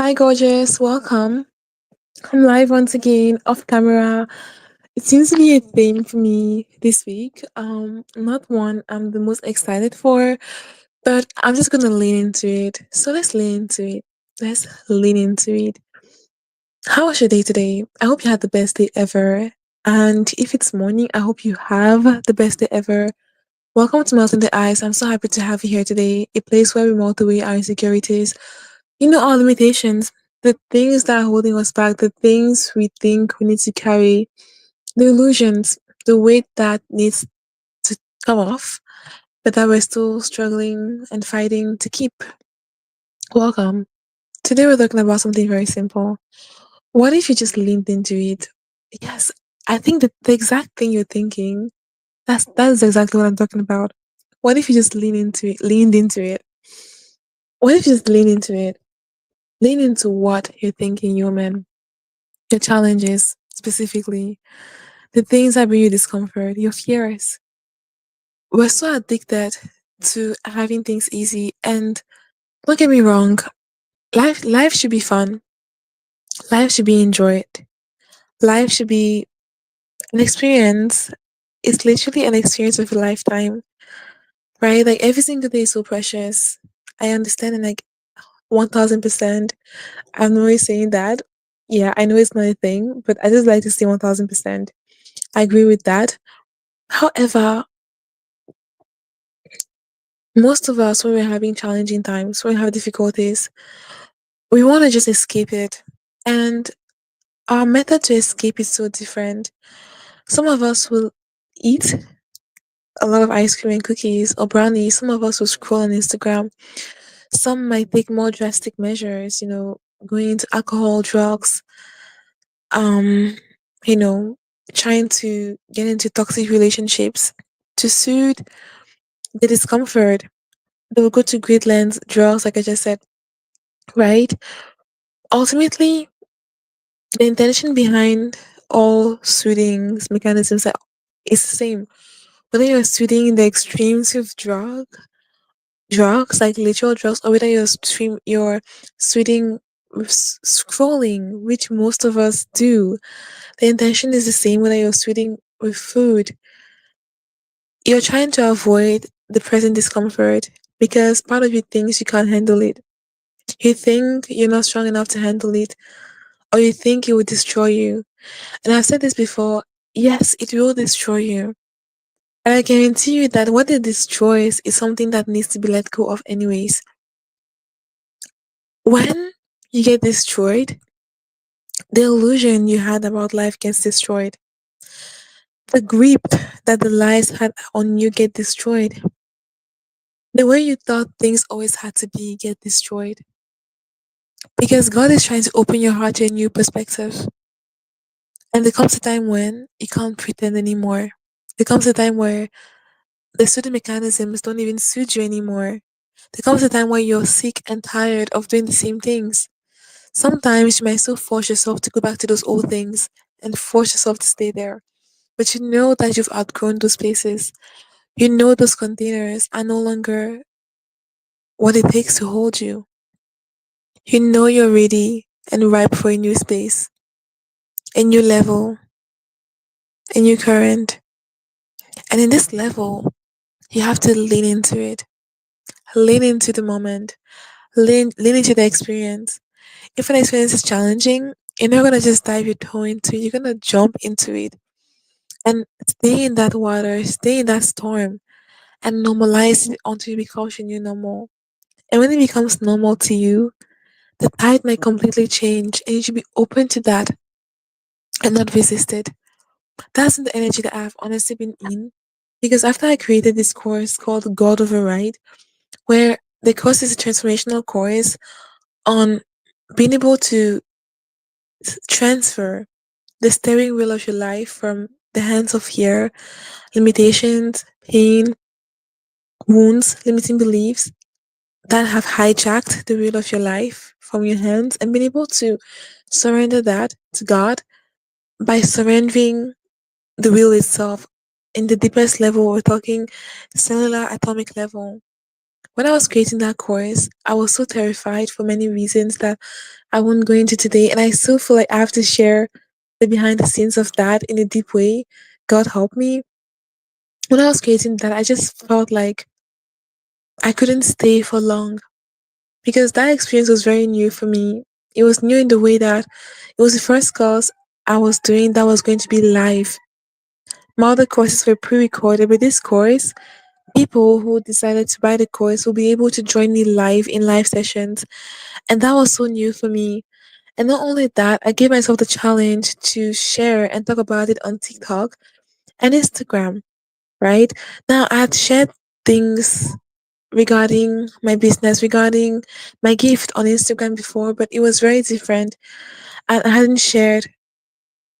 Hi, gorgeous. Welcome. I'm live once again, off camera. It seems to be a theme for me this week. Not one I'm the most excited for, but I'm just gonna lean into it. So let's lean into it. Let's lean into it. How was your day today? I hope you had the best day ever. And if it's morning, I hope you have the best day ever. Welcome to Melting the Ice. I'm so happy to have you here today, a place where we melt away our insecurities, our limitations, the things that are holding us back, the things we think we need to carry, the illusions, the weight that needs to come off, but that we're still struggling and fighting to keep. Welcome. Today we're talking about something very simple. What if you just leaned into it? Yes, I think that the exact thing you're thinking, that's exactly what I'm talking about. What if you just leaned into it? What if you just lean into it? Lean into what you're thinking, human. Your challenges, specifically, the things that bring you discomfort, your fears. We're so addicted to having things easy, and don't get me wrong, life should be fun. Life should be enjoyed. Life should be an experience. It's literally an experience of a lifetime, right? Like every single day is so precious. I understand, and like 1000%. I'm always saying that. Yeah, I know it's not a thing, but I just like to say 1000%. I agree with that. However, most of us, when we're having challenging times, when we have difficulties, we want to just escape it. And our method to escape is so different. Some of us will eat a lot of ice cream and cookies or brownies. Some of us will scroll on Instagram. Some might take more drastic measures, going into alcohol, drugs, um, you know, trying to get into toxic relationships to soothe the discomfort. They will go to great lengths, drugs, like I just said, right? Ultimately, the intention behind all soothing mechanisms is the same. Whether you're soothing in the extremes of drugs like literal drugs, or whether you're soothing with scrolling, which most of us do. The intention is the same. Whether you're soothing with food, you're trying to avoid the present discomfort because part of you thinks you can't handle it. You think you're not strong enough to handle it, or you think it will destroy you. And I've said this before, yes, it will destroy you. And I guarantee you that what it destroys is something that needs to be let go of, anyways. When you get destroyed, the illusion you had about life gets destroyed. The grip that the lies had on you get destroyed. The way you thought things always had to be get destroyed. Because God is trying to open your heart to a new perspective. And there comes a time when you can't pretend anymore. There comes a time where the soothing mechanisms don't even suit you anymore. There comes a time where you're sick and tired of doing the same things. Sometimes you might still force yourself to go back to those old things and force yourself to stay there. But you know that you've outgrown those places. You know those containers are no longer what it takes to hold you. You know you're ready and ripe for a new space, a new level, a new current. And in this level, you have to lean into it, lean into the moment, lean into the experience. If an experience is challenging, you're not gonna just dive your toe into it, you're gonna jump into it and stay in that water, stay in that storm and normalize it until it becomes your new normal. And when it becomes normal to you, the tide might completely change and you should be open to that and not resist it. That's the energy that I've honestly been in. Because after I created this course called God Override, where the course is a transformational course on being able to transfer the steering wheel of your life from the hands of fear, limitations, pain, wounds, limiting beliefs that have hijacked the wheel of your life from your hands, and being able to surrender that to God by surrendering the wheel itself in the deepest level. We're talking cellular atomic level. When I was creating that course, I was so terrified for many reasons that I won't go into today. And I still feel like I have to share the behind the scenes of that in a deep way. God help me. When I was creating that, I just felt like I couldn't stay for long because that experience was very new for me. It was new in the way that it was the first course I was doing that was going to be live. My other courses were pre recorded, but this course, people who decided to buy the course will be able to join me live in live sessions. And that was so new for me. And not only that, I gave myself the challenge to share and talk about it on TikTok and Instagram, right? Now, I had shared things regarding my business, regarding my gift on Instagram before, but it was very different. And I hadn't shared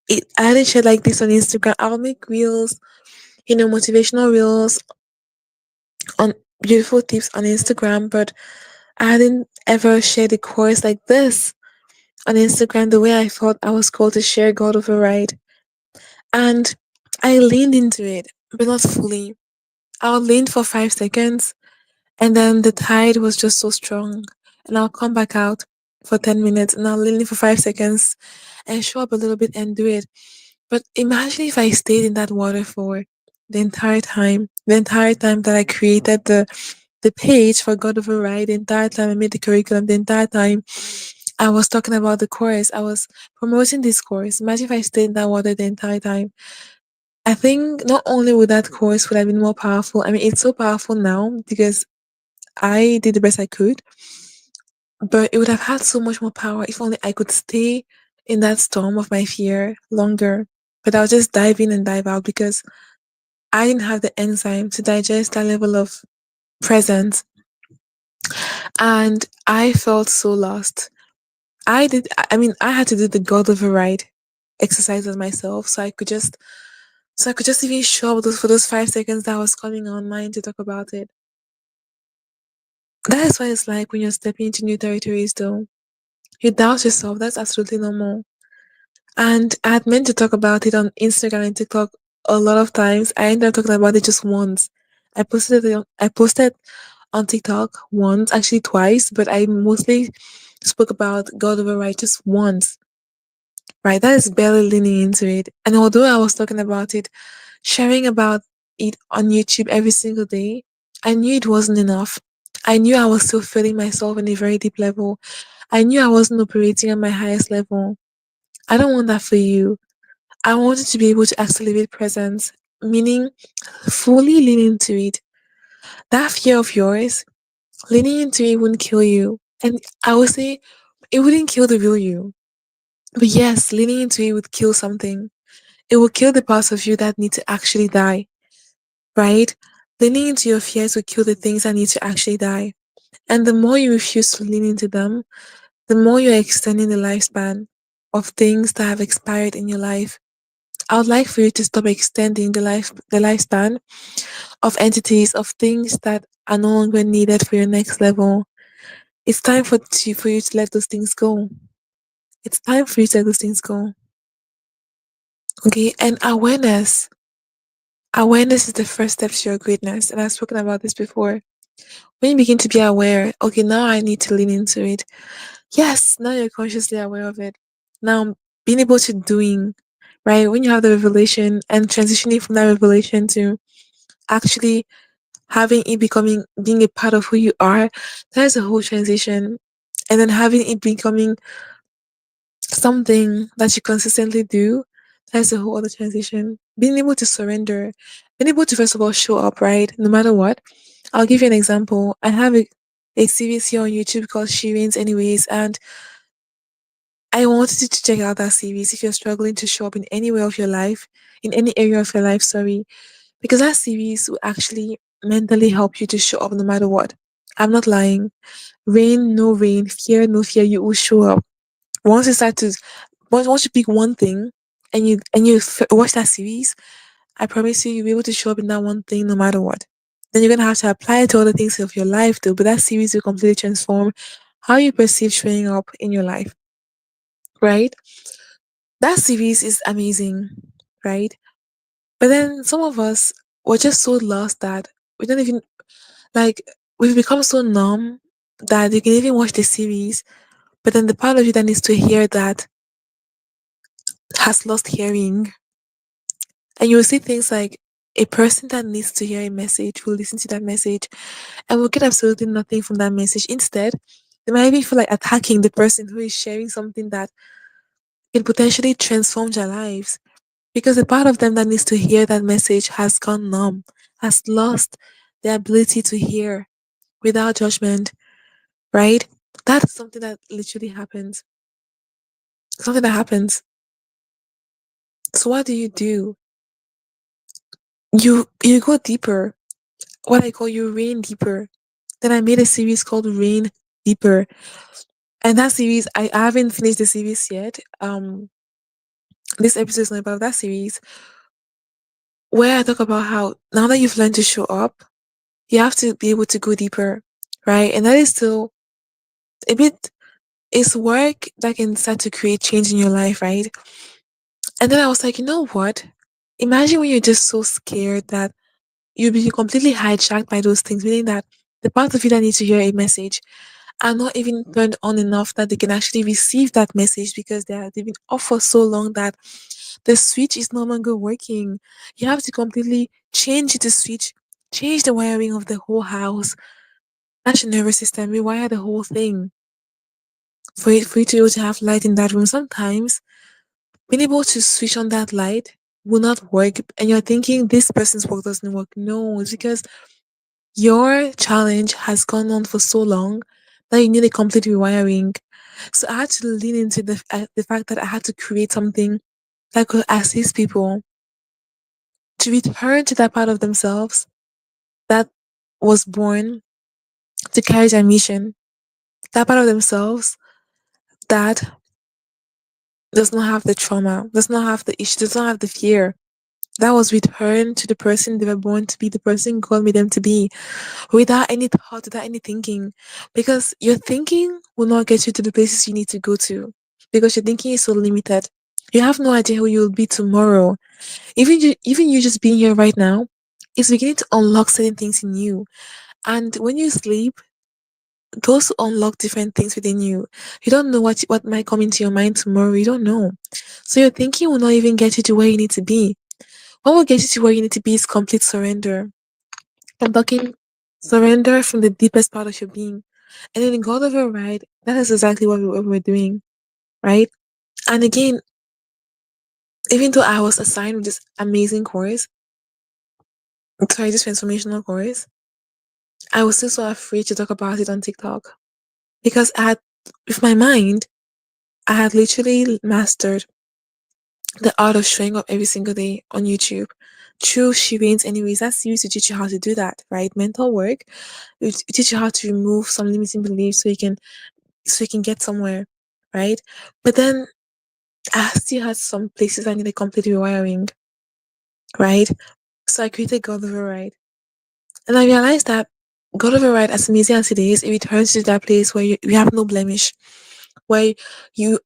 like this on Instagram. I'll make reels, motivational reels on beautiful tips on Instagram, but I hadn't ever shared a course like this on Instagram the way I thought I was called to share God override. And I leaned into it, but not fully. I'll lean for 5 seconds, and then the tide was just so strong. And I'll come back out for 10 minutes, and I'll lean in for 5 seconds and show up a little bit and do it. But imagine if I stayed in that water for the entire time that I created the page for God Override, the entire time I made the curriculum, the entire time I was talking about the course, I was promoting this course. Imagine if I stayed in that water the entire time. I think not only would that course would have been more powerful. I mean, it's so powerful now because I did the best I could, but it would have had so much more power if only I could stay in that storm of my fear longer. But I'll just dive in and dive out because I didn't have the enzyme to digest that level of presence. And I felt so lost. I mean, I had to do the God override exercises myself so I could just even show up for those 5 seconds that was coming on mine to talk about it. That is what it's like when you're stepping into new territories, though. You doubt yourself. That's absolutely normal. And I had meant to talk about it on Instagram and TikTok a lot of times. I ended up talking about it just once. I posted on TikTok once, actually twice, but I mostly spoke about God override just once. Right? That is barely leaning into it. And although I was talking about it, sharing about it on YouTube every single day, I knew it wasn't enough. I knew I was still feeling myself on a very deep level. I knew I wasn't operating at my highest level. I don't want that for you. I wanted to be able to accelerate presence, meaning fully lean into it. That fear of yours, leaning into it wouldn't kill you. And I would say it wouldn't kill the real you. But yes, leaning into it would kill something. It will kill the parts of you that need to actually die, right? Leaning into your fears will kill the things that need to actually die. And the more you refuse to lean into them, the more you're extending the lifespan of things that have expired in your life. I would like for you to stop extending the lifespan of entities, of things that are no longer needed for your next level. It's time for you to let those things go. It's time for you to let those things go. Okay, and awareness. Awareness is the first step to your greatness. And I've spoken about this before. When you begin to be aware, okay, now I need to lean into it. Yes, now you're consciously aware of it. Now being able to doing, right? When you have the revelation and transitioning from that revelation to actually having it becoming being a part of who you are, that is a whole transition. And then having it becoming something that you consistently do, that's a whole other transition. Being able to surrender, being able to first of all show up, right? No matter what. I'll give you an example. I have a series here on YouTube called She Reigns Anyways, and I wanted you to check out that series if you're struggling to show up in any way of your life, in any area of your life, sorry, because that series will actually mentally help you to show up no matter what. I'm not lying. Rain, no rain, fear, no fear, you will show up. Once you start to once you pick one thing and watch that series, I promise you, you'll be able to show up in that one thing no matter what. Then you're gonna have to apply it to other things of your life though. But that series will completely transform how you perceive showing up in your life, right? That series is amazing, right? But then some of us were just so lost that we don't even like we've become so numb that you can even watch the series, but then the part of you that needs to hear that has lost hearing. And you'll see things like a person that needs to hear a message will listen to that message and will get absolutely nothing from that message. Instead, they might even feel like attacking the person who is sharing something that can potentially transform their lives. Because the part of them that needs to hear that message has gone numb, has lost the ability to hear without judgment, right? That's something that literally happens. Something that happens. So what do? You go deeper. What I call you rain deeper. Then I made a series called Rain Deeper. And that series, I haven't finished the series yet. This episode is not about that series, where I talk about how now that you've learned to show up, you have to be able to go deeper, right? And that is still a bit, it's work that can start to create change in your life, right? And then I was like, you know what? Imagine when you're just so scared that you'll be completely hijacked by those things, meaning that the part of you that needs to hear a message are not even turned on enough that they can actually receive that message because they've been off for so long that the switch is no longer working. You have to completely change the switch, change the wiring of the whole house, that's your nervous system, rewire the whole thing for you to be able to have light in that room. Sometimes being able to switch on that light will not work and you're thinking this person's work doesn't work. No, it's because your challenge has gone on for so long that you need a complete rewiring. So I had to lean into the fact that I had to create something that could assist people to return to that part of themselves that was born to carry their mission, that part of themselves that does not have the trauma, does not have the issue, does not have the fear. That was returned to the person they were born to be, the person God made them to be, without any thought, without any thinking. Because your thinking will not get you to the places you need to go to. Because your thinking is so limited. You have no idea who you'll be tomorrow. Even you just being here right now is beginning to unlock certain things in you. And when you sleep, those unlock different things within you. You don't know what might come into your mind tomorrow. You don't know. So your thinking will not even get you to where you need to be. What will get you to where you need to be is complete surrender. I'm talking surrender from the deepest part of your being. And then in God override, that is exactly what we're doing, right? And again, even though I was assigned with this amazing course, sorry, this transformational course, I was still so afraid to talk about it on TikTok because with my mind, I had literally mastered the art of showing up every single day on YouTube. Through She Reigns Anyways, that series to teach you how to do that, right? Mental work. It teach you how to remove some limiting beliefs so you can get somewhere, right? But then I still had some places I needed complete rewiring, right? So I created God Override. And I realized that God Override, as amazing as it is, it returns to that place where you have no blemish, where you're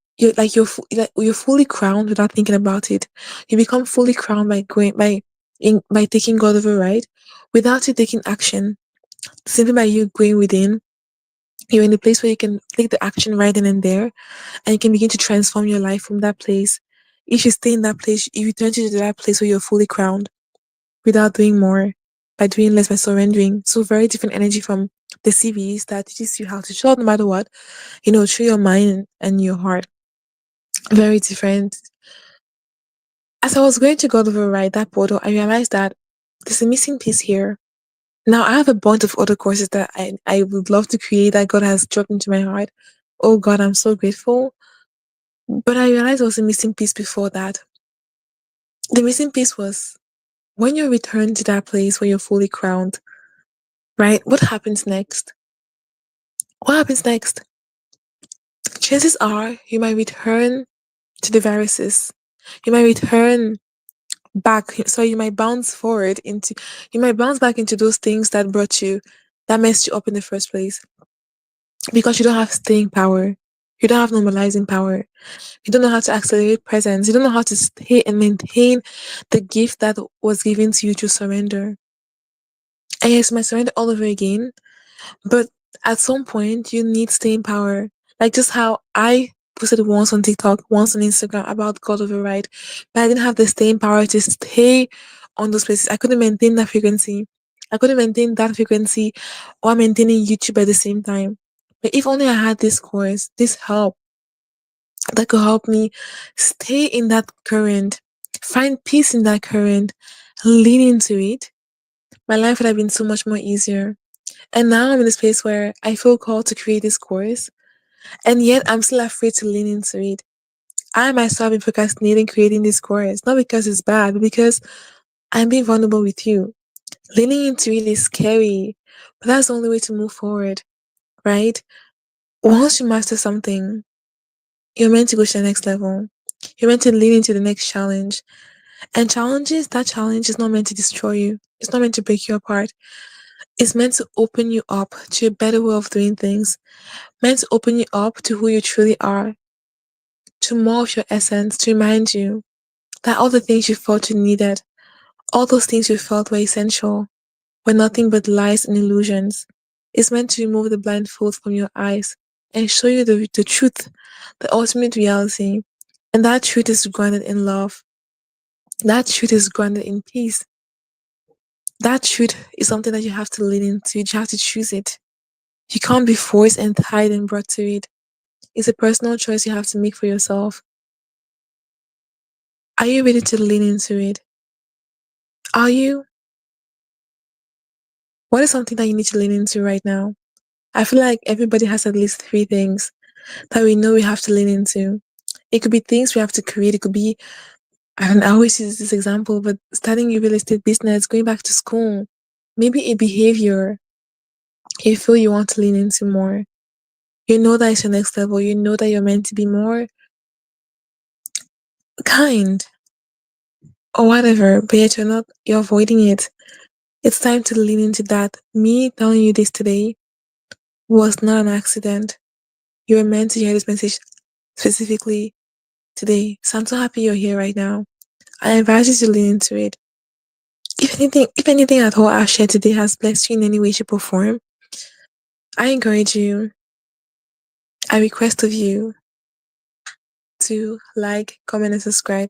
fully crowned without thinking about it. You become fully crowned by taking God Override without you taking action. Simply by you going within, you're in a place where you can take the action right then and there and you can begin to transform your life from that place. If you stay in that place, you return to that place where you're fully crowned without doing more, by doing less, by surrendering. So very different energy from the series that teaches you how to show up no matter what, through your mind and your heart. Very different. As I was going to God override that portal, I realized that there's a missing piece here. Now I have a bunch of other courses that I would love to create that God has dropped into my heart. Oh God, I'm so grateful. But I realized there was a missing piece before that. The missing piece was when you return to that place where you're fully crowned, right? What happens next? What happens next? Chances are you might return to the viruses. You might return back. So you might bounce back into those things that messed you up in the first place because you don't have staying power. You don't have normalizing power. You don't know how to accelerate presence. You don't know how to stay and maintain the gift that was given to you to surrender. And yes, my surrender all over again. But at some point, you need staying power. Like just how I posted once on TikTok, once on Instagram about God override, but I didn't have the staying power to stay on those places. I couldn't maintain that frequency. I couldn't maintain that frequency while maintaining YouTube at the same time. But if only I had this course, this help that could help me stay in that current, find peace in that current, lean into it, my life would have been so much more easier. And now I'm in this place where I feel called to create this course, and yet I'm still afraid to lean into it. I myself have been procrastinating creating this course, not because it's bad, but because I'm being vulnerable with you. Leaning into it is scary, but that's the only way to move forward, right? Once you master something, you're meant to go to the next level. You're meant to lean into the next challenge. And that challenge is not meant to destroy you. It's not meant to break you apart. It's meant to open you up to a better way of doing things, meant to open you up to who you truly are, to more of your essence, to remind you that all the things you thought you needed, all those things you felt were essential, were nothing but lies and illusions. It's meant to remove the blindfold from your eyes and show you the truth, the ultimate reality. And that truth is grounded in love. That truth is grounded in peace. That truth is something that you have to lean into. You have to choose it. You can't be forced and tied and brought to it. It's a personal choice you have to make for yourself. Are you ready to lean into it? Are you? What is something that you need to lean into right now? I feel like everybody has at least three things that we know we have to lean into. It could be things we have to create. It could be, I don't know, I always use this example, but starting a real estate business, going back to school, maybe a behavior you feel you want to lean into more. You know that it's your next level. You know that you're meant to be more kind or whatever, but yet you're avoiding it. It's time to lean into that. Me telling you this today was not an accident. You were meant to hear this message specifically today. So I'm so happy you're here right now. I invite you to lean into it. If anything at all I've shared today has blessed you in any way, shape, or form, I encourage you, I request of you to like, comment, and subscribe.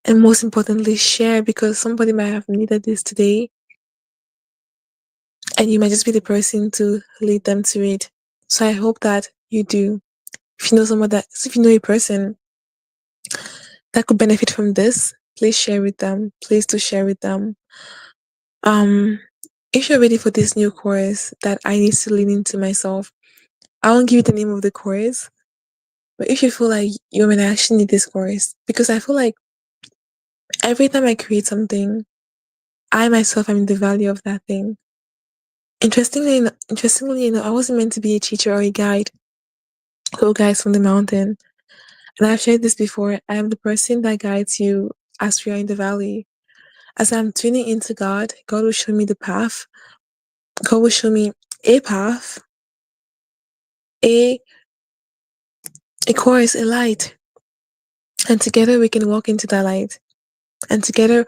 And most importantly, share because somebody might have needed this today. And you might just be the person to lead them to it. So I hope that you do. If you know a person that could benefit from this, please share with them. Please do share with them. Um, if you're ready for this new course that I need to lean into myself, I won't give you the name of the course, but if you feel like you may actually need this course, because I feel like every time I create something, I myself am in the value of that thing. Interestingly, I wasn't meant to be a teacher or a guide who guides from the mountain. And I've shared this before. I am the person that guides you as we are in the valley. As I'm tuning into God, God will show me the path. God will show me a path, a a course, a light. And together we can walk into that light. And together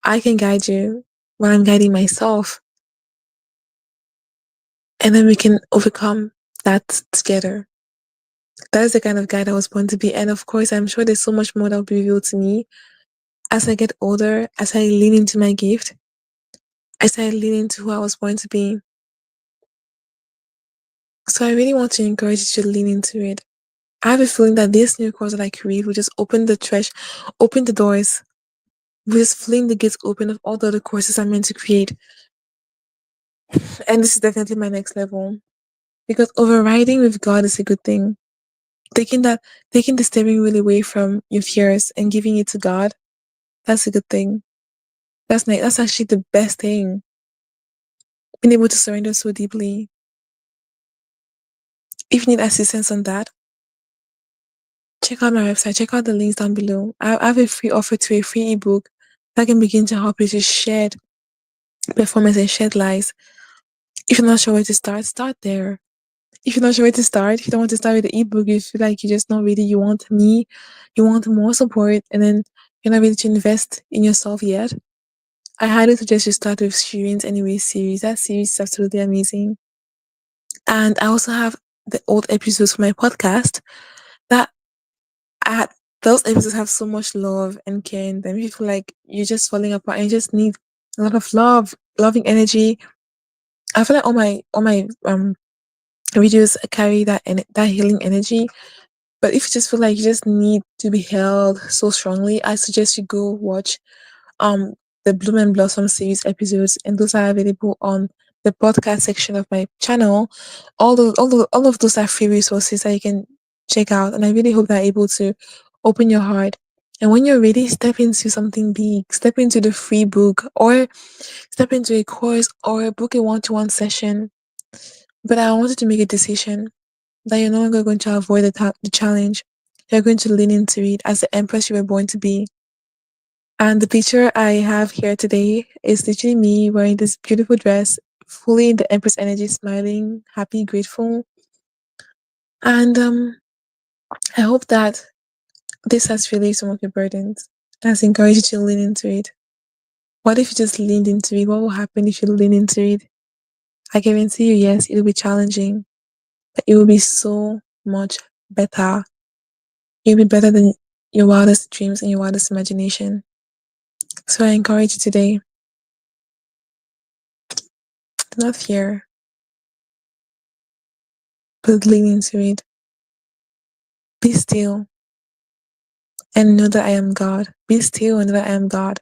I can guide you while I'm guiding myself. And then we can overcome that together. That is the kind of guide I was born to be. And of course, I'm sure there's so much more that will be revealed to me as I get older, as I lean into my gift, as I lean into who I was born to be. So I really want to encourage you to lean into it. I have a feeling that this new course that I create will just open the doors, will just fling the gates open of all the other courses I'm meant to create. And this is definitely my next level. Because overriding with God is a good thing. Taking that taking the steering wheel away from your fears and giving it to God, that's a good thing. That's nice. That's actually the best thing. Being able to surrender so deeply. If you need assistance on that, check out my website. Check out the links down below. I have a free offer to a free ebook that can begin to help you to shed performance and shed lies. If you're not sure where to start there. If you're not sure where to start, if you don't want to start with the ebook, you feel like you're just not ready, you want more support, and then you're not ready to invest in yourself yet, I highly suggest you start with Shireen's Anyway series. That series is absolutely amazing. And I also have the old episodes for my podcast that I had. Those episodes have so much love and care in them. You feel like you're just falling apart and you just need a lot of love, loving energy. I feel like all my videos carry that healing energy. But if you just feel like you just need to be held so strongly, I suggest you go watch um the Bloom and Blossom series episodes, and those are available on the podcast section of my channel. All of those are free resources that you can check out, and I really hope that you're able to open your heart. And when you're ready, step into something big. Step into the free book, or step into a course, or book a one-to-one session. But I wanted to make a decision that you're no longer going to avoid the challenge. You're going to lean into it as the empress you were born to be. And the picture I have here today is literally me wearing this beautiful dress, fully in the Empress energy, smiling, happy, grateful. And I hope that this has relieved some of your burdens, has encouraged you to lean into it. What if you just leaned into it? What will happen if you lean into it? I guarantee you, yes, it will be challenging, but it will be so much better. It will be better than your wildest dreams and your wildest imagination. So I encourage you today, do not fear, but lean into it. Be still and know that I am God. Be still and know that I am God.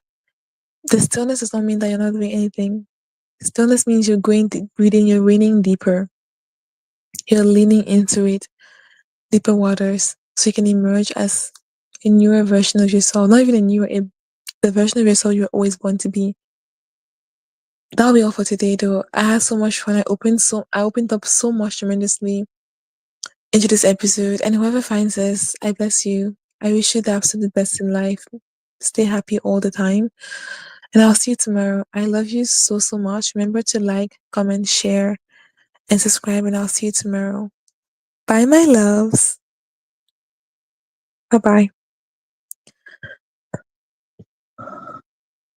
The stillness does not mean that you're not doing anything. Stillness means you're going to breathing, you're leaning deeper. You're leaning into it, deeper waters, so you can emerge as a newer version of yourself. Not even a newer, the version of yourself you're always born to be. That'll be all for today, though. I had so much fun. I opened up so much tremendously into this episode. And whoever finds this, I bless you. I wish you the absolute best in life. Stay happy all the time. And I'll see you tomorrow. I love you so, so much. Remember to like, comment, share, and subscribe. And I'll see you tomorrow. Bye, my loves. Bye bye.